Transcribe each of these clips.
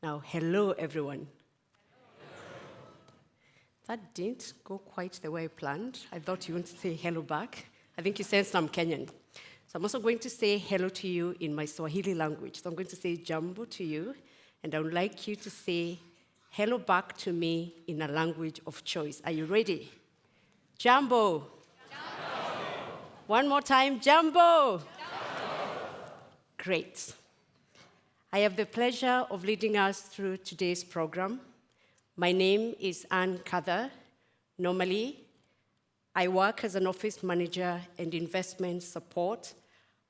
Now, hello, everyone. That didn't go quite the way I planned. I thought you wouldn't say hello back. I think you sensed I'm Kenyan. So I'm also going to say hello to you in my Swahili language. So I'm going to say jambo to you, and I would like you to say hello back to me in a language of choice. Are you ready? Jambo. Jambo. One more time, jambo. Jambo. Great. I have the pleasure of leading us through today's program. My name is Ann Kather. Normally, I work as an office manager and investment support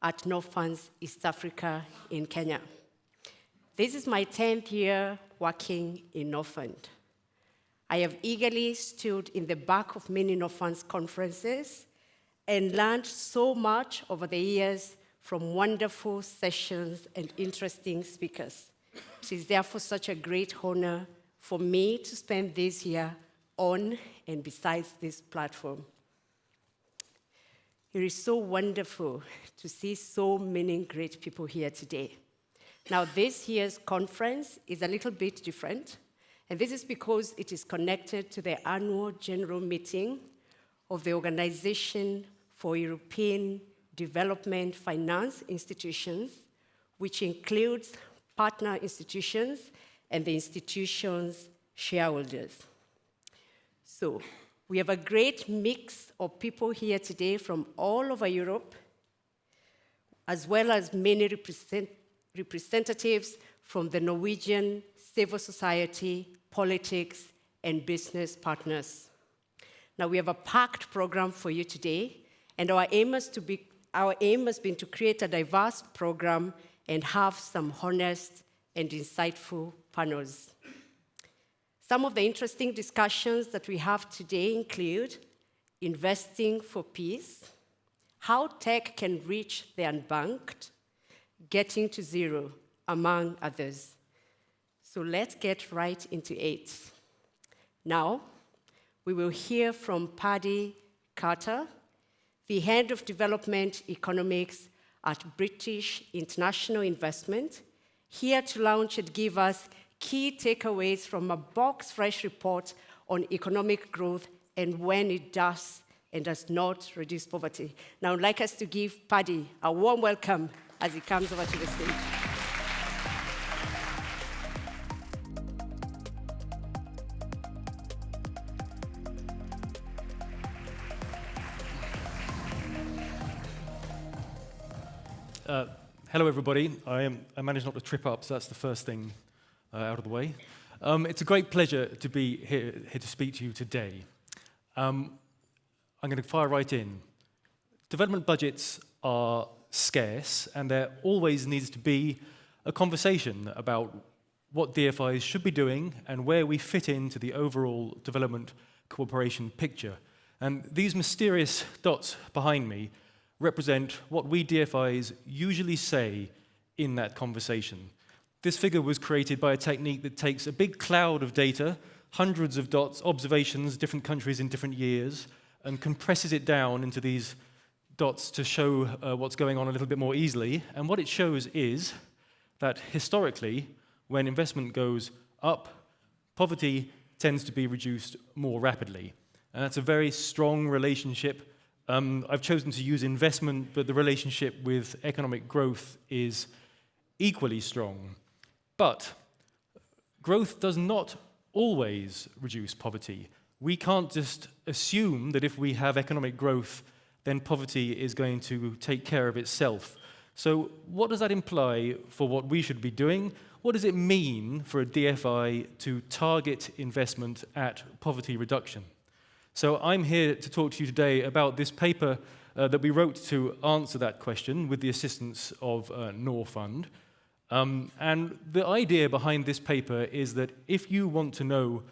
at Norfund's East Africa in Kenya. This is my 10th year working in Norfund. I have eagerly stood in the back of many Norfund's conferences and learned so much over the years from wonderful sessions and interesting speakers. It is therefore such a great honor for me to spend this year on and besides this platform. It is so wonderful to see so many great people here today. Now, this year's conference is a little bit different, and this is because it is connected to the annual general meeting of the Organization for European Development Finance Institutions, which includes partner institutions and the institution's shareholders. So, we have a great mix of people here today from all over Europe, as well as many representatives from the Norwegian civil society, politics, and business partners. Now, we have a packed program for you today, and our aim has been to create a diverse program and have some honest and insightful panels. Some of the interesting discussions that we have today include investing for peace, how tech can reach the unbanked, getting to zero, among others. So let's get right into it. Now, we will hear from Paddy Carter, the head of development economics at British International Investment, here to launch and give us key takeaways from a box-fresh report on economic growth and when it does and does not reduce poverty. Now, I'd like us to give Paddy a warm welcome as he comes over to the stage. Hello, everybody. I managed not to trip up, so that's the first thing out of the way. It's a great pleasure to be here to speak to you today. I'm going to fire right in. Development budgets are scarce, and there always needs to be a conversation about what DFIs should be doing and where we fit into the overall development cooperation picture. And these mysterious dots behind me represent what we DFIs usually say in that conversation. This figure was created by a technique that takes a big cloud of data, hundreds of dots, observations, different countries in different years, and compresses it down into these dots to show what's going on a little bit more easily. And what it shows is that historically, when investment goes up, poverty tends to be reduced more rapidly. And that's a very strong relationship. I've chosen to use investment, but the relationship with economic growth is equally strong. But growth does not always reduce poverty. We can't just assume that if we have economic growth, then poverty is going to take care of itself. So what does that imply for what we should be doing? What does it mean for a DFI to target investment at poverty reduction? So I'm here to talk to you today about this paper that we wrote to answer that question with the assistance of Norfund. And the idea behind this paper is that if you want to know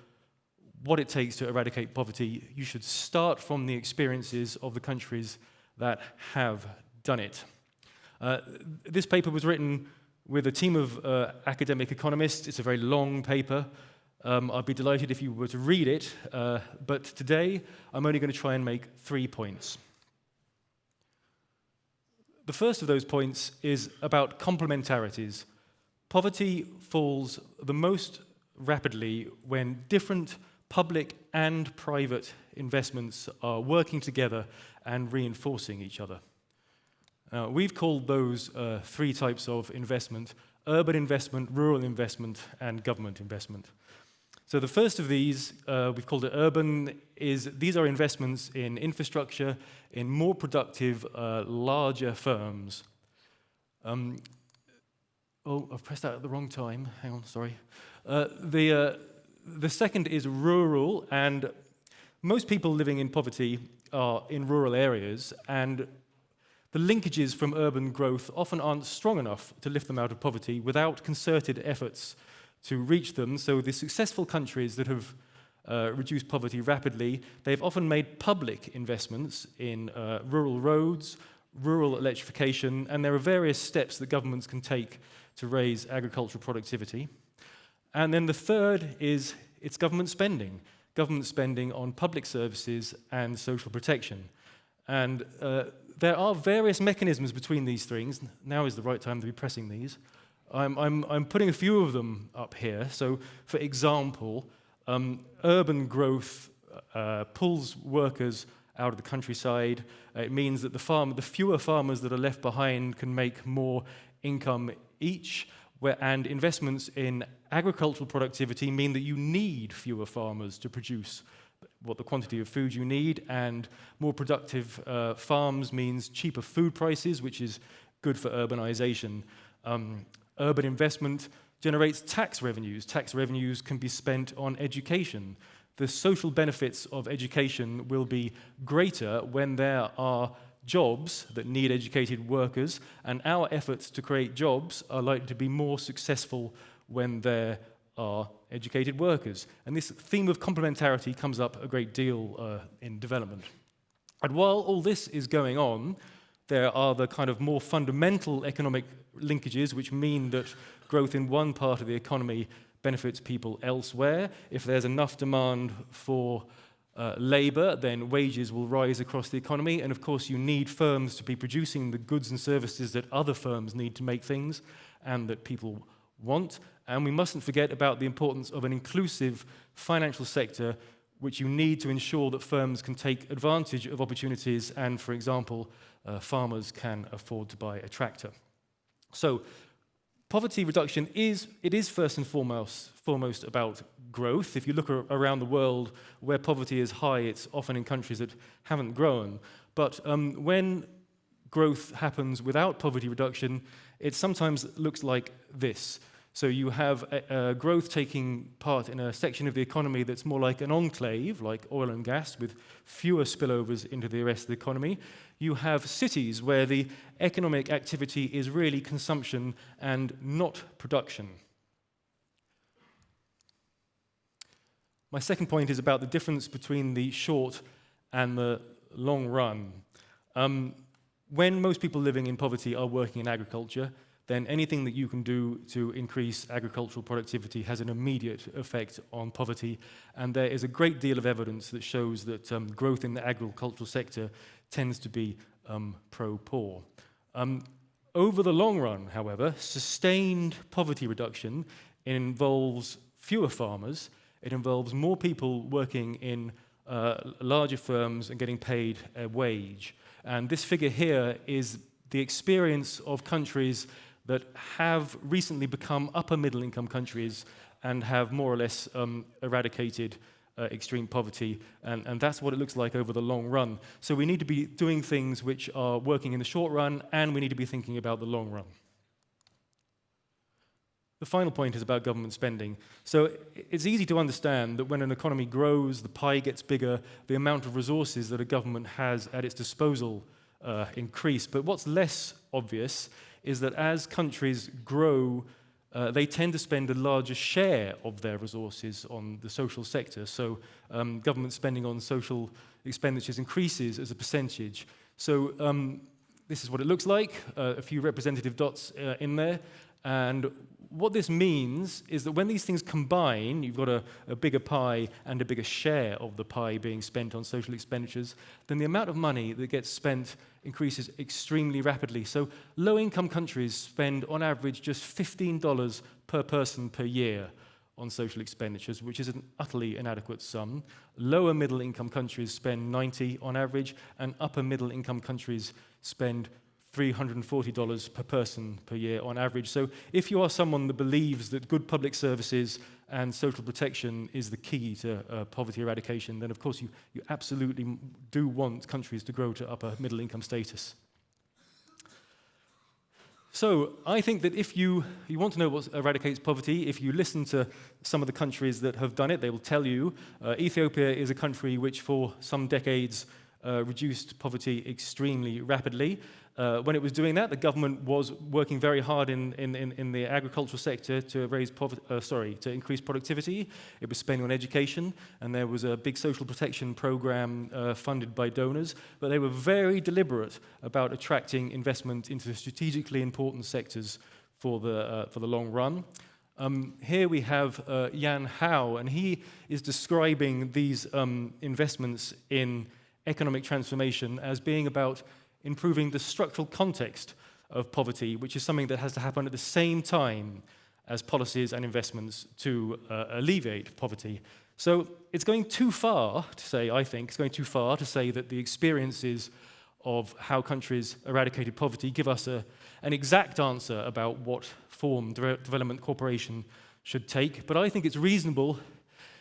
what it takes to eradicate poverty, you should start from the experiences of the countries that have done it. This paper was written with a team of academic economists. It's a very long paper. I'd be delighted if you were to read it, but today I'm only going to try and make 3 points. The first of those points is about complementarities. poverty falls the most rapidly when different public and private investments are working together and reinforcing each other. We've called those three types of investment: urban investment, rural investment, and government investment. So the first of these, we've called it urban, these are investments in infrastructure, in more productive, larger firms. I've pressed that at the wrong time. Hang on, sorry. The second is rural, and most people living in poverty are in rural areas, and the linkages from urban growth often aren't strong enough to lift them out of poverty without concerted efforts to reach them. So the successful countries that have reduced poverty rapidly, they've often made public investments in rural roads, rural electrification, and there are various steps that governments can take to raise agricultural productivity. And then the third is it's government spending on public services and social protection. And there are various mechanisms between these things. Now is the right time to be pressing these. I'm putting a few of them up here. So, for example, urban growth pulls workers out of the countryside. It means that the fewer farmers that are left behind can make more income each, and investments in agricultural productivity mean that you need fewer farmers to produce what the quantity of food you need, and more productive farms means cheaper food prices, which is good for urbanization. Urban investment generates tax revenues. Tax revenues can be spent on education. The social benefits of education will be greater when there are jobs that need educated workers, and our efforts to create jobs are likely to be more successful when there are educated workers. And this theme of complementarity comes up a great deal in development. And while all this is going on, there are the kind of more fundamental economic linkages which mean that growth in one part of the economy benefits people elsewhere. If there's enough demand for labor, then wages will rise across the economy, and of course you need firms to be producing the goods and services that other firms need to make things and that people want. And we mustn't forget about the importance of an inclusive financial sector, which you need to ensure that firms can take advantage of opportunities and, for example, farmers can afford to buy a tractor. So poverty reduction is first and foremost about growth. If you look around the world where poverty is high, it's often in countries that haven't grown. But when growth happens without poverty reduction, it sometimes looks like this. So you have growth taking part in a section of the economy that's more like an enclave, like oil and gas, with fewer spillovers into the rest of the economy. You have cities where the economic activity is really consumption and not production. My second point is about the difference between the short and the long run. When most people living in poverty are working in agriculture, then anything that you can do to increase agricultural productivity has an immediate effect on poverty. And there is a great deal of evidence that shows that growth in the agricultural sector tends to be pro-poor. Over the long run, however, sustained poverty reduction involves fewer farmers. It involves more people working in larger firms and getting paid a wage. And this figure here is the experience of countries that have recently become upper middle income countries and have more or less eradicated extreme poverty, and that's what it looks like over the long run. So we need to be doing things which are working in the short run, and we need to be thinking about the long run. The final point is about government spending. So it's easy to understand that when an economy grows, the pie gets bigger, the amount of resources that a government has at its disposal increase. But what's less obvious is that as countries grow, they tend to spend a larger share of their resources on the social sector. So government spending on social expenditures increases as a percentage. So this is what it looks like, a few representative dots in there. And what this means is that when these things combine, you've got a bigger pie and a bigger share of the pie being spent on social expenditures, then the amount of money that gets spent increases extremely rapidly. So low-income countries spend, on average, just $15 per person per year on social expenditures, which is an utterly inadequate sum. Lower middle-income countries spend $90 on average, and upper middle-income countries spend $340 per person per year on average. So if you are someone that believes that good public services and social protection is the key to poverty eradication, then of course you absolutely do want countries to grow to upper middle income status. So I think that if you want to know what eradicates poverty, if you listen to some of the countries that have done it, they will tell you Ethiopia is a country which for some decades reduced poverty extremely rapidly. When it was doing that, the government was working very hard in the agricultural sector to to increase productivity. It was spending on education, and there was a big social protection program funded by donors. But they were very deliberate about attracting investment into strategically important sectors for the long run. Here we have Jan Hao, and he is describing these investments in economic transformation as being about improving the structural context of poverty, which is something that has to happen at the same time as policies and investments to alleviate poverty. So it's going too far to say, I think, it's going too far to say that the experiences of how countries eradicated poverty give us an exact answer about what form development cooperation should take. But I think it's reasonable.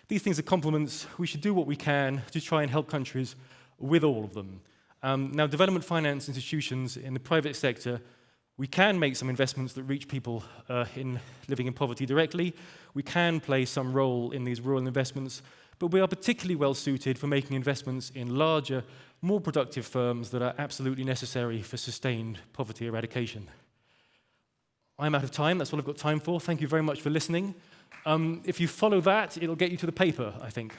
These things are complements. We should do what we can to try and help countries with all of them. Now, development finance institutions in the private sector, we can make some investments that reach people in living in poverty directly. We can play some role in these rural investments, but we are particularly well suited for making investments in larger, more productive firms that are absolutely necessary for sustained poverty eradication. I'm out of time. That's all I've got time for. Thank you very much for listening. If you follow that, it'll get you to the paper, I think.